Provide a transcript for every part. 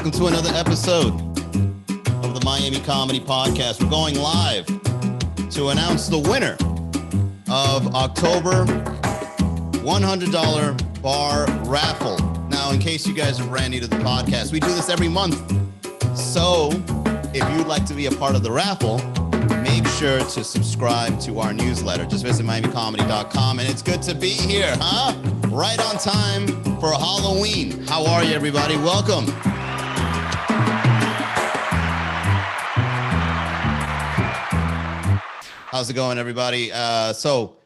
welcome to another episode of the Miami Comedy Podcast. We're going live to announce the winner of October $100 bar raffle. Now, in case you guys are brand new to the podcast, we do this every month. So if you'd like to be a part of the raffle, make sure to subscribe to our newsletter. Just visit miamicomedy.com, and it's good to be here, huh? Right on time for Halloween. How are you, everybody? Welcome. How's it going, everybody? So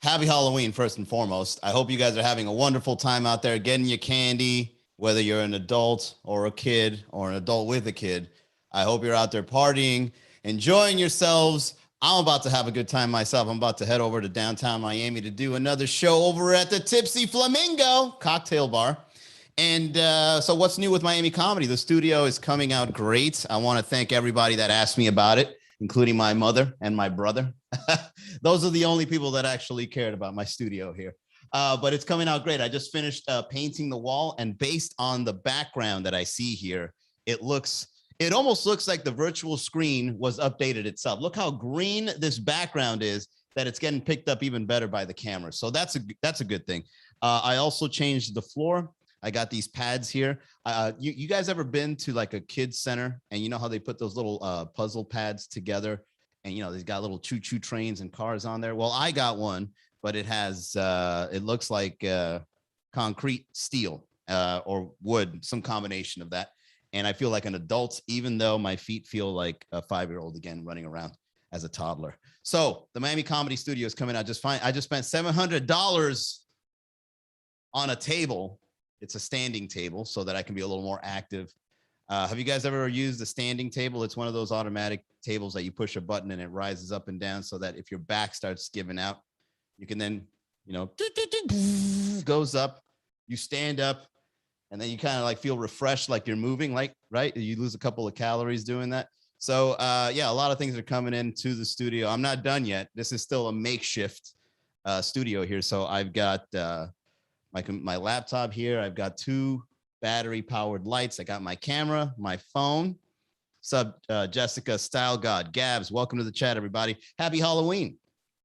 happy Halloween, first and foremost. I hope you guys are having a wonderful time out there getting your candy, whether you're an adult or a kid or an adult with a kid. I hope you're out there partying, enjoying yourselves. I'm about to have a good time myself. I'm about to head over to downtown Miami to do another show over at the Tipsy Flamingo cocktail bar. And so what's new with Miami Comedy? The studio is coming out great. I want to thank everybody that asked me about it, including my mother and my brother. Those are the only people that actually cared about my studio here. But it's coming out great. I just finished painting the wall, and based on the background that I see here, it almost looks like the virtual screen was updated itself. Look how green this background is, that it's getting picked up even better by the camera. So that's a good thing. I also changed the floor. I got these pads here. You guys ever been to like a kids center, and you know how they put those little puzzle pads together, and you know they've got little choo-choo trains and cars on there? Well, I got one, but it has it looks like concrete steel or wood, some combination of that. And I feel like an adult, even though my feet feel like a 5-year-old again, running around as a toddler. So the Miami Comedy Studio is coming out just fine. I just spent $700 on a table. It's a standing table so that I can be a little more active. Have you guys ever used a standing table? It's one of those automatic tables that you push a button and it rises up and down so that if your back starts giving out, you can then, goes up, you stand up, and then you kind of like feel refreshed, like you're moving, like, right? You lose a couple of calories doing that. So yeah, a lot of things are coming into the studio. I'm not done yet. This is still a makeshift studio here. So I've got my laptop here. I've got 2 battery powered lights. I got my camera, my phone. Sup, Jessica, Style God, Gabs, welcome to the chat, everybody. Happy Halloween.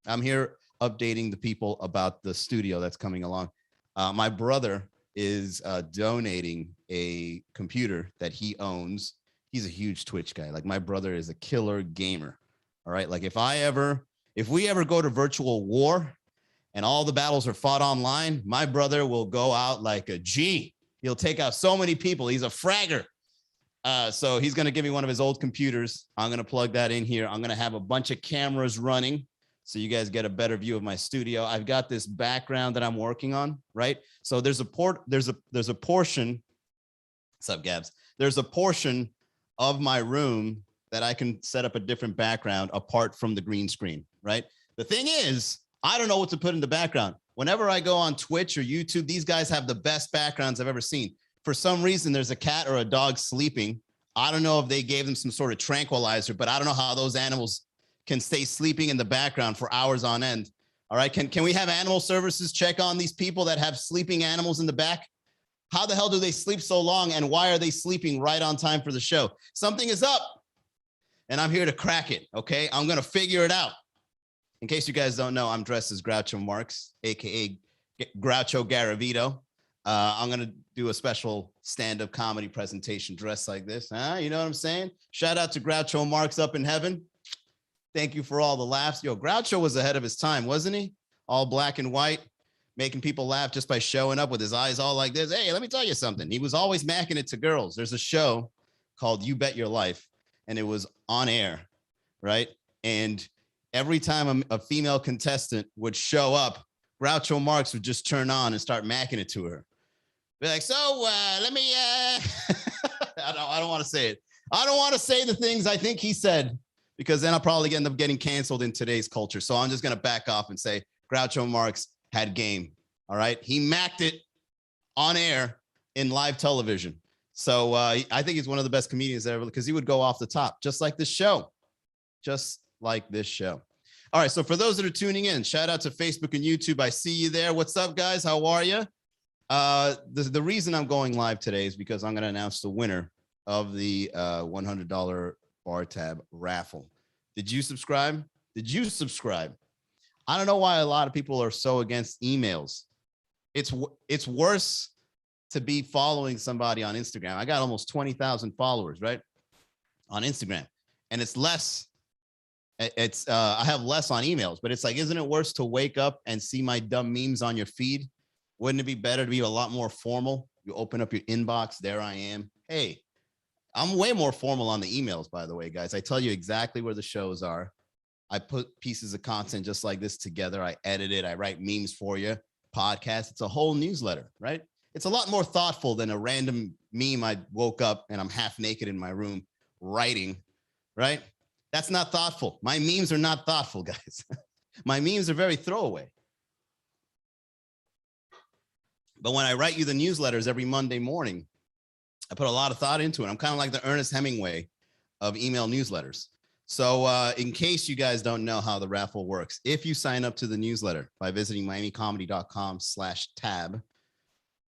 I'm here updating the people about the studio that's coming along. My brother is donating a computer that he owns. He's a huge Twitch guy. Like, my brother is a killer gamer. All right. Like, if we ever go to virtual war and all the battles are fought online, my brother will go out like a G. He'll take out so many people. He's a fragger. So he's going to give me one of his old computers. I'm going to plug that in here. I'm going to have a bunch of cameras running so you guys get a better view of my studio. I've got this background that I'm working on, right? So there's a portion. What's up, Gabs? There's a portion of my room that I can set up a different background apart from the green screen, right? The thing is, I don't know what to put in the background. Whenever I go on Twitch or YouTube, these guys have the best backgrounds I've ever seen. For some reason, there's a cat or a dog sleeping. I don't know if they gave them some sort of tranquilizer, but I don't know how those animals can stay sleeping in the background for hours on end. All right, can we have animal services check on these people that have sleeping animals in the back? How the hell do they sleep so long, and why are they sleeping right on time for the show? Something is up, and I'm here to crack it, okay? I'm gonna figure it out. In case you guys don't know, I'm dressed as Groucho Marx, AKA Groucho Garavito. I'm gonna do a special stand-up comedy presentation dressed like this, huh? You know what I'm saying? Shout out to Groucho Marx up in heaven. Thank you for all the laughs. Yo, Groucho was ahead of his time, wasn't he? All black and white, making people laugh just by showing up with his eyes all like this. Hey, let me tell you something. He was always macking it to girls. There's a show called You Bet Your Life, and it was on air, right? And every time a female contestant would show up, Groucho Marx would just turn on and start macking it to her. Be like, so let me, I don't want to say it. I don't want to say the things I think he said, because then I'll probably end up getting canceled in today's culture. So I'm just going to back off and say Groucho Marx had game. All right. He macked it on air in live television. So I think he's one of the best comedians ever, because he would go off the top, just like this show. Just like this show. All right. So for those that are tuning in, shout out to Facebook and YouTube. I see you there. What's up, guys? How are you? The reason I'm going live today is because I'm going to announce the winner of the $100 bar tab raffle. Did you subscribe? Did you subscribe? I don't know why a lot of people are so against emails. It's worse to be following somebody on Instagram. I got almost 20,000 followers, right? On Instagram. And it's less. I have less on emails, but it's like, isn't it worse to wake up and see my dumb memes on your feed? Wouldn't it be better to be a lot more formal? You open up your inbox, there I am. Hey, I'm way more formal on the emails, by the way, guys. I tell you exactly where the shows are. I put pieces of content just like this together. I edit it. I write memes for you, podcast. It's a whole newsletter, right? It's a lot more thoughtful than a random meme. I woke up and I'm half naked in my room writing, right? That's not thoughtful. My memes are not thoughtful, guys. My memes are very throwaway. But when I write you the newsletters every Monday morning, I put a lot of thought into it. I'm kind of like the Ernest Hemingway of email newsletters. So in case you guys don't know how the raffle works, if you sign up to the newsletter by visiting miamicomedy.com/tab,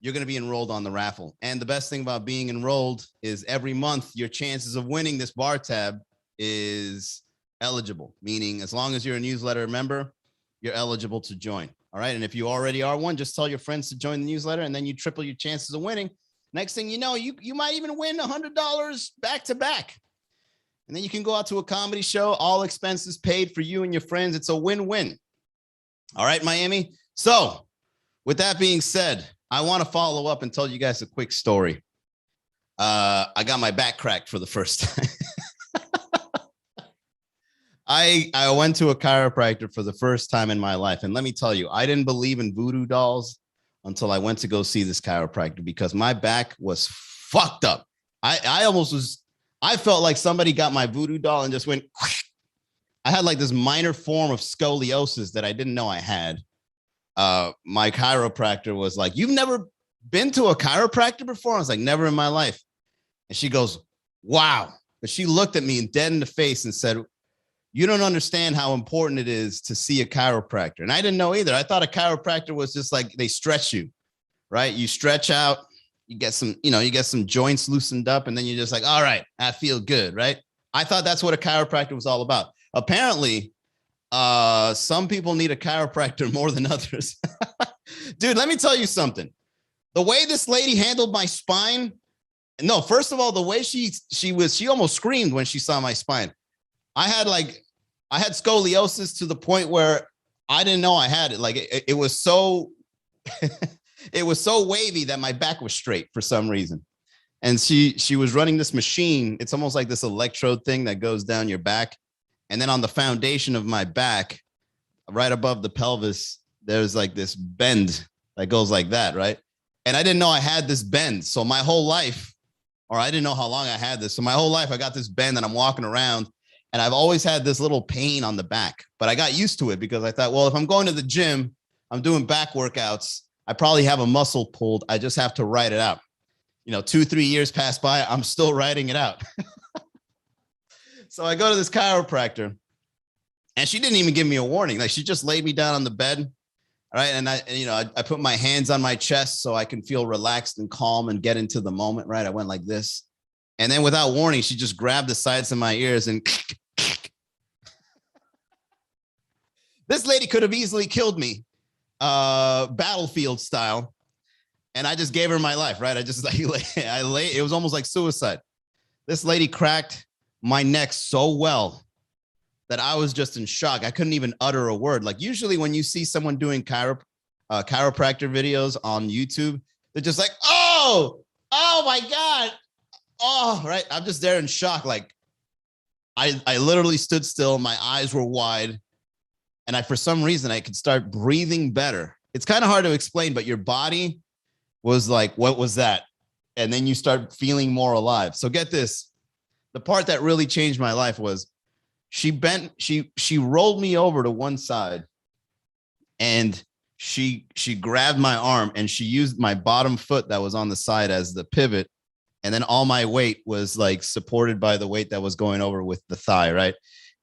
you're going to be enrolled on the raffle. And the best thing about being enrolled is every month, your chances of winning this bar tab is eligible, meaning as long as you're a newsletter member, you're eligible to join. All right. And if you already are one, just tell your friends to join the newsletter and then you triple your chances of winning. Next thing you know, you might even win $100 back to back. And then you can go out to a comedy show, all expenses paid for you and your friends. It's a win-win. All right, Miami. So with that being said, I want to follow up and tell you guys a quick story. I got my back cracked for the first time. I went to a chiropractor for the first time in my life. And let me tell you, I didn't believe in voodoo dolls until I went to go see this chiropractor because my back was fucked up. I felt like somebody got my voodoo doll and just went. I had like this minor form of scoliosis that I didn't know I had. My chiropractor was like, "You've never been to a chiropractor before?" I was like, "Never in my life." And she goes, "Wow." But she looked at me dead in the face and said, "You don't understand how important it is to see a chiropractor." And I didn't know either. I thought a chiropractor was just like they stretch you, right? You stretch out, you get some joints loosened up, and then you're just like, all right, I feel good, right? I thought that's what a chiropractor was all about. Apparently, some people need a chiropractor more than others. Dude, let me tell you something. The way this lady handled my spine, no, first of all, the way she almost screamed when she saw my spine. I had scoliosis to the point where I didn't know I had it. Like it was so, it was so wavy that my back was straight for some reason. And she was running this machine. It's almost like this electrode thing that goes down your back. And then on the foundation of my back, right above the pelvis, there's like this bend that goes like that, right? And I didn't know I had this bend. So my whole life, or I didn't know how long I had this. So my whole life I got this bend and I'm walking around. And I've always had this little pain on the back, but I got used to it because I thought, well, if I'm going to the gym, I'm doing back workouts, I probably have a muscle pulled. I just have to write it out. 2-3 years pass by, I'm still writing it out. So I go to this chiropractor and she didn't even give me a warning. Like she just laid me down on the bed. All right. And I put my hands on my chest so I can feel relaxed and calm and get into the moment. Right. I went like this. And then without warning, she just grabbed the sides of my ears and this lady could have easily killed me, battlefield style. And I just gave her my life, right? It was almost like suicide. This lady cracked my neck so well that I was just in shock. I couldn't even utter a word. Like usually when you see someone doing chiropractor videos on YouTube, they're just like, oh my God. Oh, right. I'm just there in shock. Like I literally stood still. My eyes were wide. And for some reason, I could start breathing better. It's kind of hard to explain, but your body was like, what was that? And then you start feeling more alive. So get this. The part that really changed my life was she rolled me over to one side and she grabbed my arm and she used my bottom foot that was on the side as the pivot. And then all my weight was like supported by the weight that was going over with the thigh, right?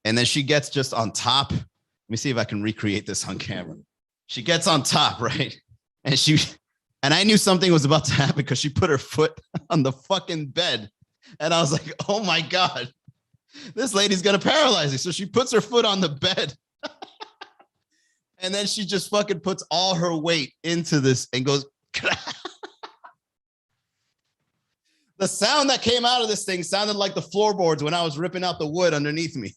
And then she gets just on top. Let me see if I can recreate this on camera. She gets on top, right? And I knew something was about to happen because she put her foot on the fucking bed And I was like, oh my God, this lady's going to paralyze me. So she puts her foot on the bed. And then she just fucking puts all her weight into this and goes. The sound that came out of this thing sounded like the floorboards when I was ripping out the wood underneath me.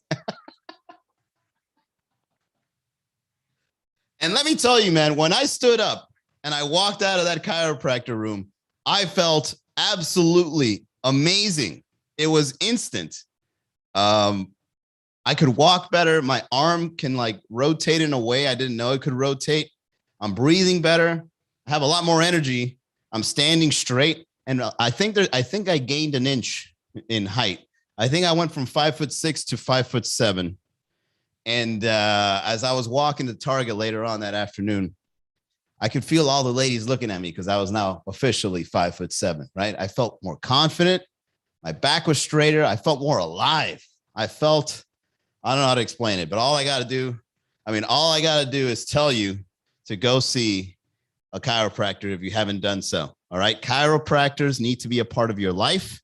And let me tell you, man, when I stood up and I walked out of that chiropractor room, I felt absolutely amazing. It was instant. I could walk better. My arm can like rotate in a way I didn't know it could rotate. I'm breathing better. I have a lot more energy. I'm standing straight. And I think I gained an inch in height. I think I went from 5'6" to 5'7". And as I was walking to Target later on that afternoon, I could feel all the ladies looking at me because I was now officially 5'7", right? I felt more confident. My back was straighter. I felt more alive. I don't know how to explain it, but all I got to do is tell you to go see a chiropractor if you haven't done so. All right. Chiropractors need to be a part of your life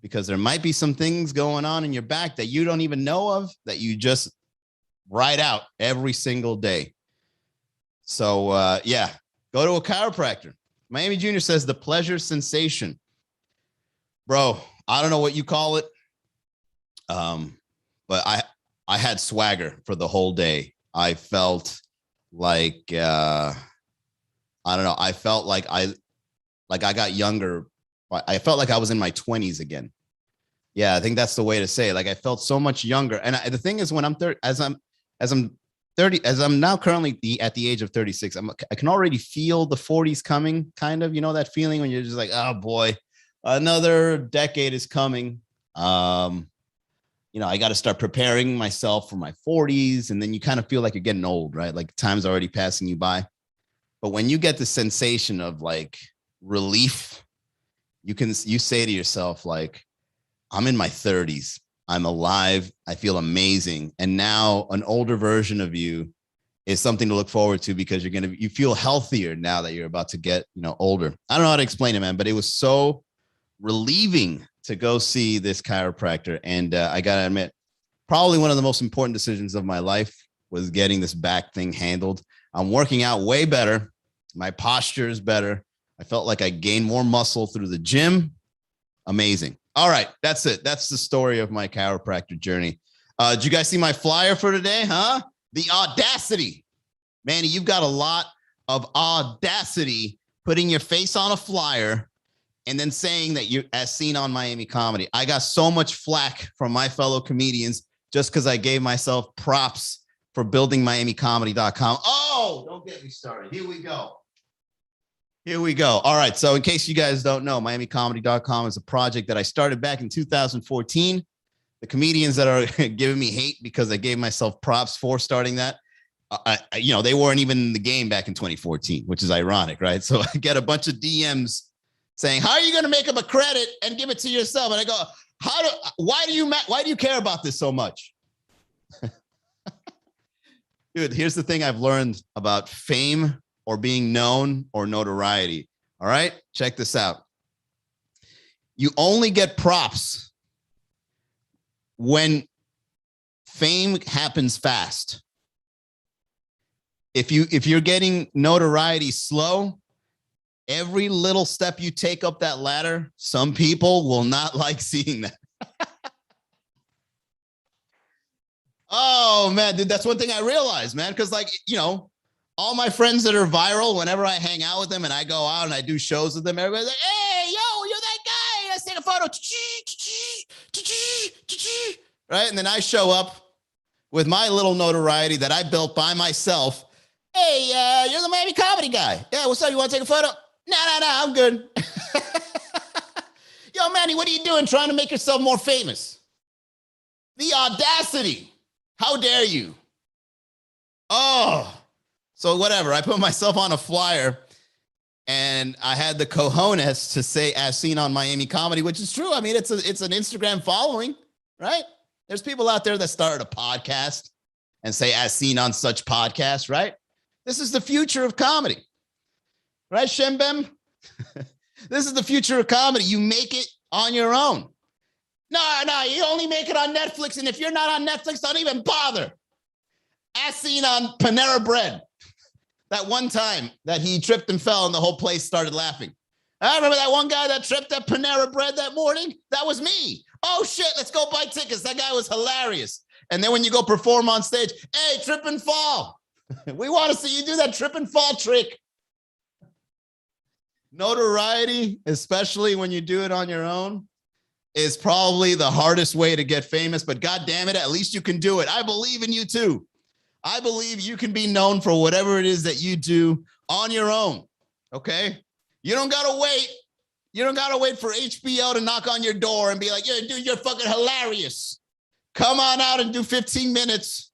because there might be some things going on in your back that you don't even know of that you just ride out every single day. So, go to a chiropractor. Miami Junior says the pleasure sensation. Bro, I don't know what you call it. But I had swagger for the whole day. I felt like, I don't know. I felt like I got younger. I felt like I was in my 20s again. Yeah, I think that's the way to say it. Like I felt so much younger. And the thing is, when I'm 30, as I'm now currently at the age of 36, I can already feel the 40s coming. Kind of, you know, that feeling when you're just like, oh boy, another decade is coming. I got to start preparing myself for my 40s, and then you kind of feel like you're getting old, right? Like time's already passing you by. But when you get the sensation of like relief, you say to yourself, like, I'm in my 30s. I'm alive. I feel amazing. And now an older version of you is something to look forward to because you feel healthier now that you're about to get, older. I don't know how to explain it, man, but it was so relieving to go see this chiropractor. And I got to admit, probably one of the most important decisions of my life was getting this back thing handled. I'm working out way better. My posture is better. I felt like I gained more muscle through the gym. Amazing. All right. That's it. That's the story of my chiropractor journey. Did you guys see my flyer for today? Huh? The audacity. Manny, you've got a lot of audacity putting your face on a flyer and then saying that you're as seen on Miami Comedy. I got so much flack from my fellow comedians just because I gave myself props for building MiamiComedy.com. Oh, don't get me started. Here we go. All right. So in case you guys don't know, MiamiComedy.com is a project that I started back in 2014. The comedians that are giving me hate because I gave myself props for starting that, they weren't even in the game back in 2014, which is ironic, right? So I get a bunch of DMs saying, how are you going to make up a credit and give it to yourself? And I go, why do you care about this so much? Dude, here's the thing I've learned about fame or being known or notoriety. All right, check this out. You only get props when fame happens fast. If you're getting notoriety slow, every little step you take up that ladder, some people will not like seeing that. Oh, man, dude, that's one thing I realized, man, because, all my friends that are viral, whenever I hang out with them and I go out and I do shows with them, everybody's like, hey, yo, you're that guy. Let's take a photo. Right? And then I show up with my little notoriety that I built by myself. Hey, you're the Miami Comedy guy. Yeah, what's up? You want to take a photo? No, I'm good. Yo, Manny, what are you doing trying to make yourself more famous? The audacity. How dare you? Oh, so whatever. I put myself on a flyer and I had the cojones to say as seen on Miami Comedy, which is true. I mean, it's an Instagram following, right? There's people out there that started a podcast and say as seen on such podcast, right? This is the future of comedy. Right, Shembem? This is the future of comedy. You make it on your own. No, you only make it on Netflix. And if you're not on Netflix, don't even bother. As seen on Panera Bread. That one time that he tripped and fell and the whole place started laughing. I remember that one guy that tripped at Panera Bread that morning. That was me. Oh, shit, let's go buy tickets. That guy was hilarious. And then when you go perform on stage, hey, trip and fall. We want to see you do that trip and fall trick. Notoriety, especially when you do it on your own, is probably the hardest way to get famous. But God damn it, at least you can do it. I believe in you too. I believe you can be known for whatever it is that you do on your own. Okay? You don't gotta wait. You don't gotta wait for HBO to knock on your door and be like, yeah, dude, you're fucking hilarious. Come on out and do 15 minutes.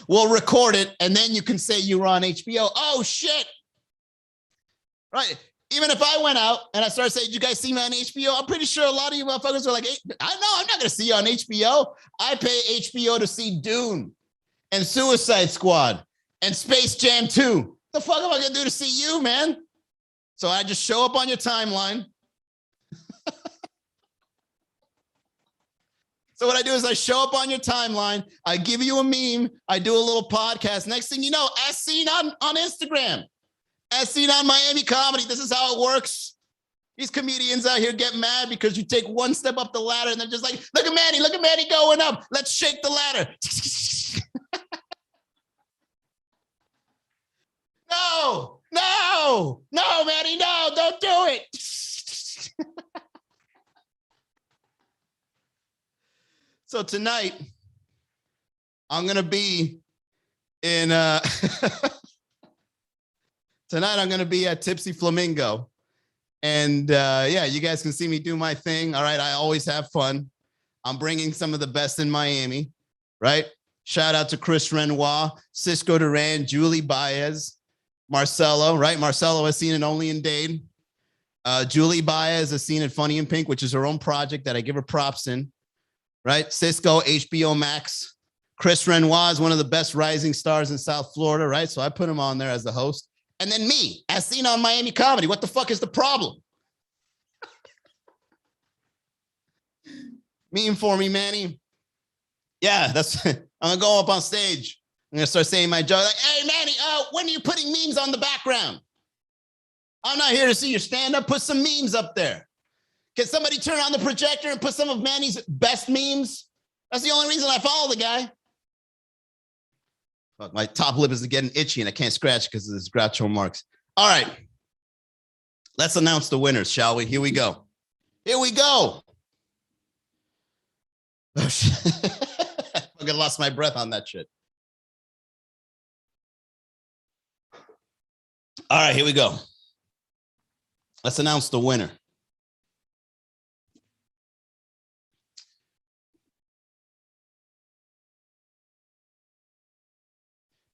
We'll record it, and then you can say you were on HBO. Oh, shit. Right? Even if I went out and I started saying, you guys see me on HBO? I'm pretty sure a lot of you motherfuckers are like, hey, I know, I'm not gonna see you on HBO. I pay HBO to see Dune and Suicide Squad and Space Jam 2. The fuck am I gonna do to see you, man? So I just show up on your timeline. So what I do is I show up on your timeline. I give you a meme. I do a little podcast. Next thing you know, as seen on Instagram, as seen on Miami Comedy. This is how it works. These comedians out here get mad because you take one step up the ladder and they're just like, look at Manny going up. Let's shake the ladder. No, Manny, no, don't do it. So tonight, I'm going to be in, tonight I'm going to be at Tipsy Flamingo. And yeah, you guys can see me do my thing. All right, I always have fun. I'm bringing some of the best in Miami, right? Shout out to Chris Renoir, Cisco Duran, Julie Baez, Marcelo, right? Marcelo has seen it only in Dade. Julie Baez has seen it Funny in Pink, which is her own project that I give her props in, right? Cisco, HBO Max. Chris Renoir is one of the best rising stars in South Florida, right? So I put him on there as the host. And then me, as seen on Miami Comedy. What the fuck is the problem? Meme for me, Manny. Yeah, that's, I'm gonna go up on stage. I'm gonna start saying my joke like, hey, Manny, when are you putting memes on the background? I'm not here to see your stand-up. Put some memes up there. Can somebody turn on the projector and put some of Manny's best memes? That's the only reason I follow the guy. Fuck, my top lip is getting itchy and I can't scratch because of this Groucho Marx. All right. Let's announce the winners, shall we? Here we go. Here we go. Oh, shit. I fucking lost my breath on that shit. All right, here we go. Let's announce the winner.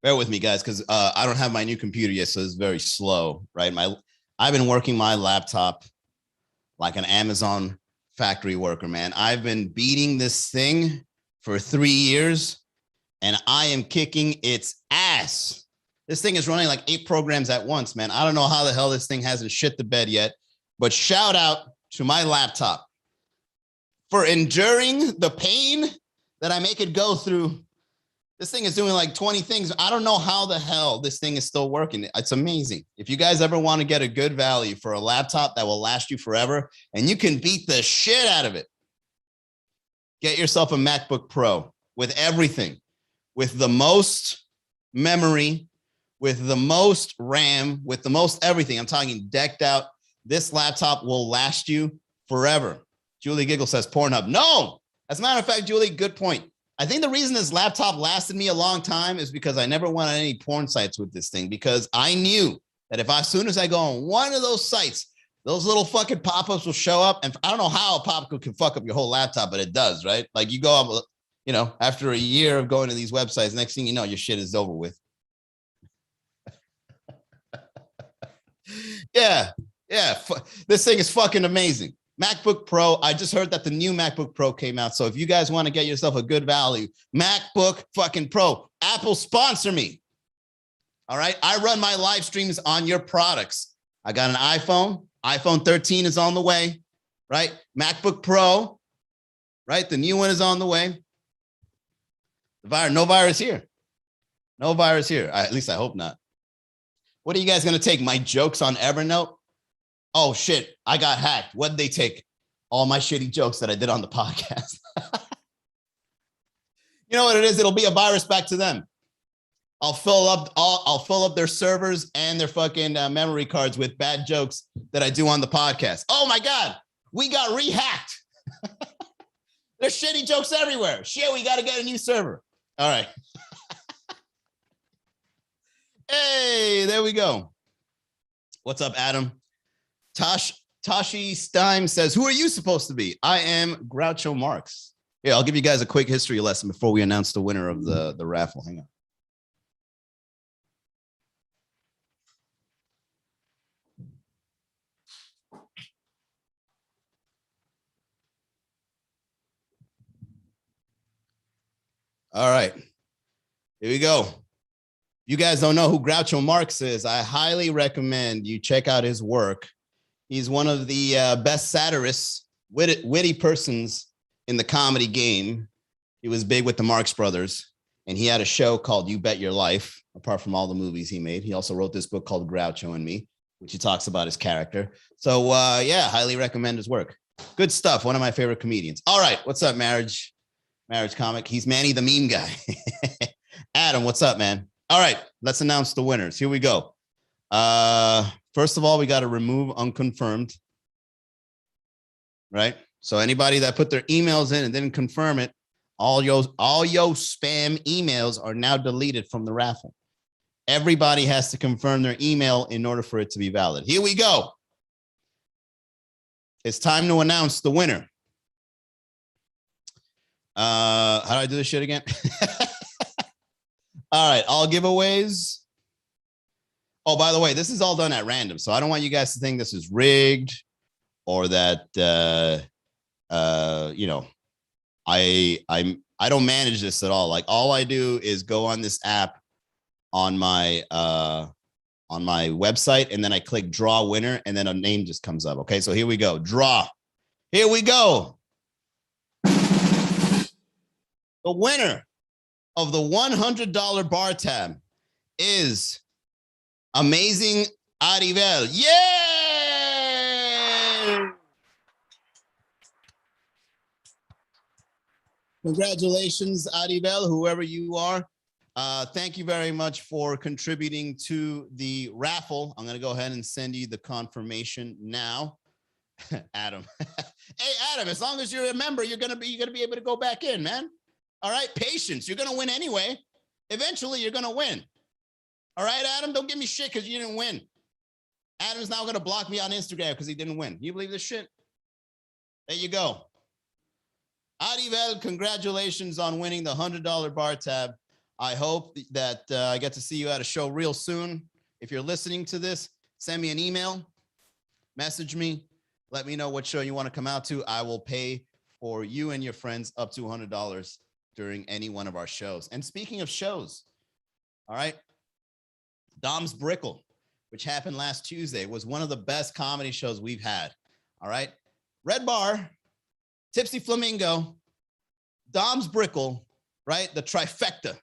Bear with me, guys, because I don't have my new computer yet, so it's very slow, right? I've been working my laptop like an Amazon factory worker, man. I've been beating this thing for 3 years, and I am kicking its ass. This thing is running like 8 programs at once, man. I don't know how the hell this thing hasn't shit the bed yet, but shout out to my laptop for enduring the pain that I make it go through. This thing is doing like 20 things. I don't know how the hell this thing is still working. It's amazing. If you guys ever want to get a good value for a laptop that will last you forever and you can beat the shit out of it, get yourself a MacBook Pro with everything, with the most memory, with the most RAM, with the most everything. I'm talking decked out. This laptop will last you forever. Julie Giggle says Pornhub. No, as a matter of fact, Julie, good point. I think the reason this laptop lasted me a long time is because I never went on any porn sites with this thing, because I knew that if as soon as I go on one of those sites, those little fucking pop-ups will show up. And I don't know how a pop-up can fuck up your whole laptop, but it does, right? Like you go up, you know, after a year of going to these websites, next thing you know, your shit is over with. Yeah. This thing is fucking amazing. MacBook Pro. I just heard that the new MacBook Pro came out. So if you guys want to get yourself a good value, MacBook fucking Pro, Apple sponsor me. All right. I run my live streams on your products. I got an iPhone. iPhone 13 is on the way. right? MacBook Pro, right? The new one is on the way. No virus here. No virus here. At least I hope not. What are you guys going to take? My jokes on Evernote? Oh, shit. I got hacked. What did they take? All my shitty jokes that I did on the podcast. You know what it is? It'll be a virus back to them. I'll fill up their servers and their fucking memory cards with bad jokes that I do on the podcast. Oh my God, we got rehacked. There's shitty jokes everywhere. Shit, we got to get a new server. All right. Hey, there we go. What's up, Adam? Tashi Stein says, who are you supposed to be? I am Groucho Marx. Yeah, I'll give you guys a quick history lesson before we announce the winner of the raffle. Hang on. All right, here we go. You guys don't know who Groucho Marx is. I highly recommend you check out his work. He's one of the best satirists, witty persons in the comedy game. He was big with the Marx Brothers, and he had a show called You Bet Your Life, apart from all the movies he made. He also wrote this book called Groucho and Me, which he talks about his character. So, yeah, highly recommend his work. Good stuff. One of my favorite comedians. All right, what's up, Marriage Comic? He's Manny the meme guy. Adam, what's up, man? All right, let's announce the winners. Here we go. First of all, we got to remove unconfirmed, right? So anybody that put their emails in and didn't confirm it, all your spam emails are now deleted from the raffle. Everybody has to confirm their email in order for it to be valid. Here we go. It's time to announce the winner. How do I do this shit again? All right, all giveaways. Oh, by the way, this is all done at random, so I don't want you guys to think this is rigged or that you know, I don't manage this at all. Like, all I do is go on this app on my website, and then I click draw winner, and then a name just comes up. Okay, so here we go. Draw. Here we go. The winner of the $100 bar tab is Amazing Arivel. Yay! Congratulations, Arivel, whoever you are. Thank you very much for contributing to the raffle. I'm going to go ahead and send you the confirmation now. Adam. Hey, Adam, as long as you're a member, you're going to be able to go back in, man. All right, patience. You're going to win anyway. Eventually, you're going to win. All right, Adam, don't give me shit because you didn't win. Adam's now going to block me on Instagram because he didn't win. You believe this shit? There you go. Arivel, congratulations on winning the $100 bar tab. I hope that I get to see you at a show real soon. If you're listening to this, send me an email, message me, let me know what show you want to come out to. I will pay for you and your friends up to $100 during any one of our shows. And speaking of shows, all right, Dom's Brickle, which happened last Tuesday, was one of the best comedy shows we've had. All right, Red Bar, Tipsy Flamingo, Dom's Brickle, right? The trifecta,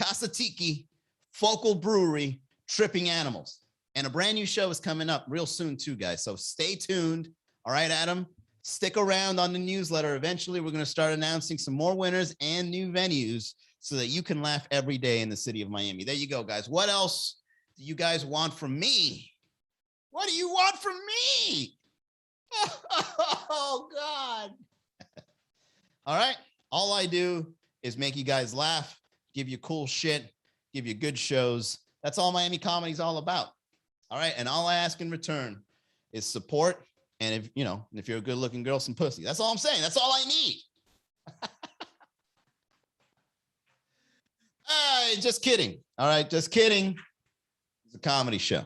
Casa Tiki, Focal Brewery, Tripping Animals. And a brand new show is coming up real soon too, guys. So stay tuned. All right, Adam, stick around on the newsletter. Eventually, we're going to start announcing some more winners and new venues so that you can laugh every day in the city of Miami. There you go, guys. What else do you guys want from me? What do you want from me? Oh, God. All right. All I do is make you guys laugh, give you cool shit, give you good shows. That's all Miami comedy is all about. All right. And all I ask in return is support. And if, you know, if you're a good looking girl, some pussy. That's all I'm saying. That's all I need. Just kidding. All right. Just kidding. It's a comedy show.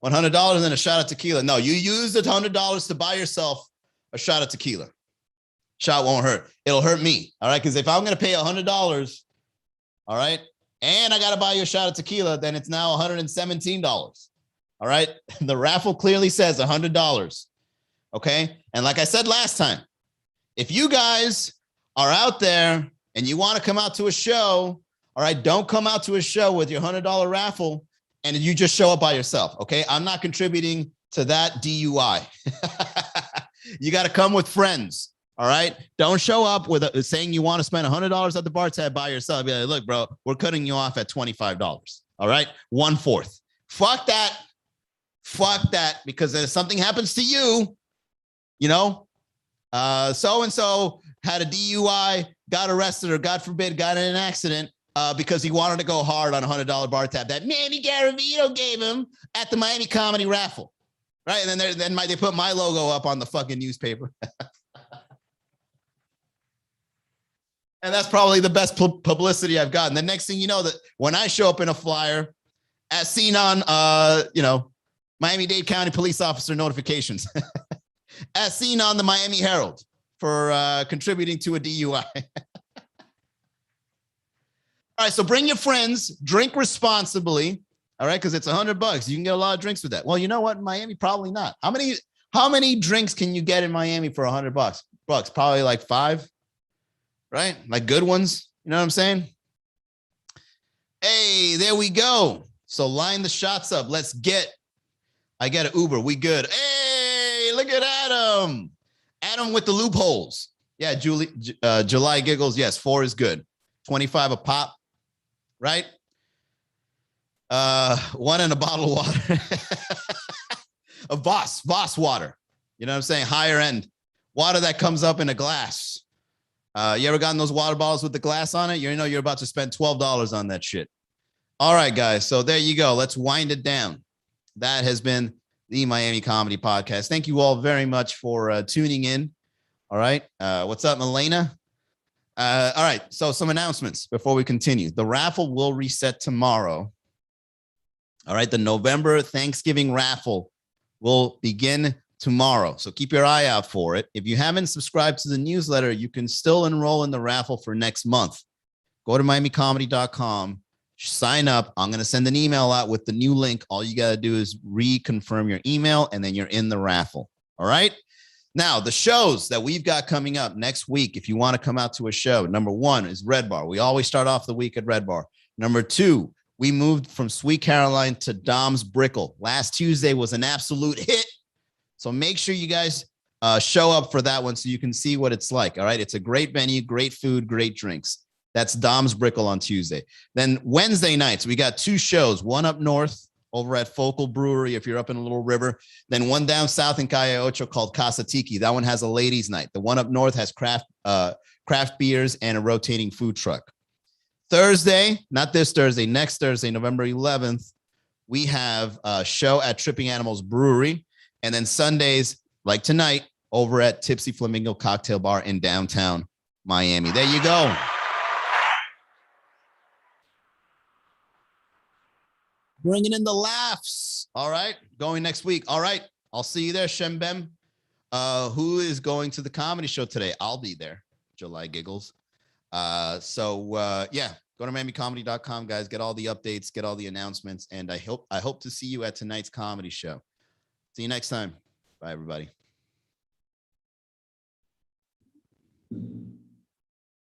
$100 and a shot of tequila. No, you use the $100 to buy yourself a shot of tequila. Shot won't hurt. It'll hurt me. All right. Because if I'm going to pay $100, all right, and I got to buy you a shot of tequila, then it's now $117. All right. The raffle clearly says $100. Okay. And like I said last time, if you guys are out there and you want to come out to a show, all right, don't come out to a show with your $100 raffle and you just show up by yourself. Okay. I'm not contributing to that DUI. You got to come with friends. All right. Don't show up with saying you want to spend $100 at the bar tab by yourself. Be like, look, bro, we're cutting you off at $25. All right. 1/4. Fuck that. Fuck that. Because if something happens to you, you know, so-and-so had a DUI, got arrested, or God forbid, got in an accident because he wanted to go hard on a $100 bar tab that Manny Garavito gave him at the Miami Comedy Raffle. Right. And then they put my logo up on the fucking newspaper. And that's probably the best publicity I've gotten. The next thing you know, that when I show up in a flyer, as seen on, Miami-Dade County police officer notifications, as seen on the Miami Herald for contributing to a DUI. All right, so bring your friends, drink responsibly. All right, because it's $100. You can get a lot of drinks with that. Well, you know what? In Miami, probably not. How many drinks can you get in Miami for $100? Probably like 5. Right? Like good ones. You know what I'm saying? Hey, there we go. So line the shots up. I get an Uber. We good. Hey, look at Adam. Adam with the loopholes. Yeah, July giggles. Yes, 4 is good. 25 a pop. Right? 1 in a bottle of water. A Voss water. You know what I'm saying? Higher end. Water that comes up in a glass. You ever gotten those water bottles with the glass on it? You know you're about to spend $12 on that shit. All right, guys. So there you go. Let's wind it down. That has been the Miami Comedy Podcast. Thank you all very much for tuning in. All right. What's up, Milena? All right. So some announcements before we continue. The raffle will reset tomorrow. All right. The November Thanksgiving raffle will begin tomorrow. So keep your eye out for it. If you haven't subscribed to the newsletter, you can still enroll in the raffle for next month. Go to miamicomedy.com, sign up. I'm going to send an email out with the new link. All you got to do is reconfirm your email and then you're in the raffle. All right. Now, the shows that we've got coming up next week, if you want to come out to a show, number 1 is Red Bar. We always start off the week at Red Bar. Number 2, we moved from Sweet Caroline to Dom's Brickle. Last Tuesday was an absolute hit. So make sure you guys show up for that one so you can see what it's like. All right. It's a great venue, great food, great drinks. That's Dom's Brickle on Tuesday. Then Wednesday nights, we got 2 shows, one up north over at Focal Brewery if you're up in Little River. Then one down south in Calle Ocho called Casa Tiki. That one has a ladies' night. The one up north has craft beers and a rotating food truck. Thursday, not this Thursday, next Thursday, November 11th, we have a show at Tripping Animals Brewery. And then Sundays, like tonight, over at Tipsy Flamingo Cocktail Bar in downtown Miami. There you go. Bringing in the laughs. All right. Going next week. All right. I'll see you there, Shembem. Who is going to the comedy show today? I'll be there. July giggles. Yeah, go to miamicomedy.com, guys. Get all the updates, get all the announcements. And I hope to see you at tonight's comedy show. See you next time. Bye, everybody.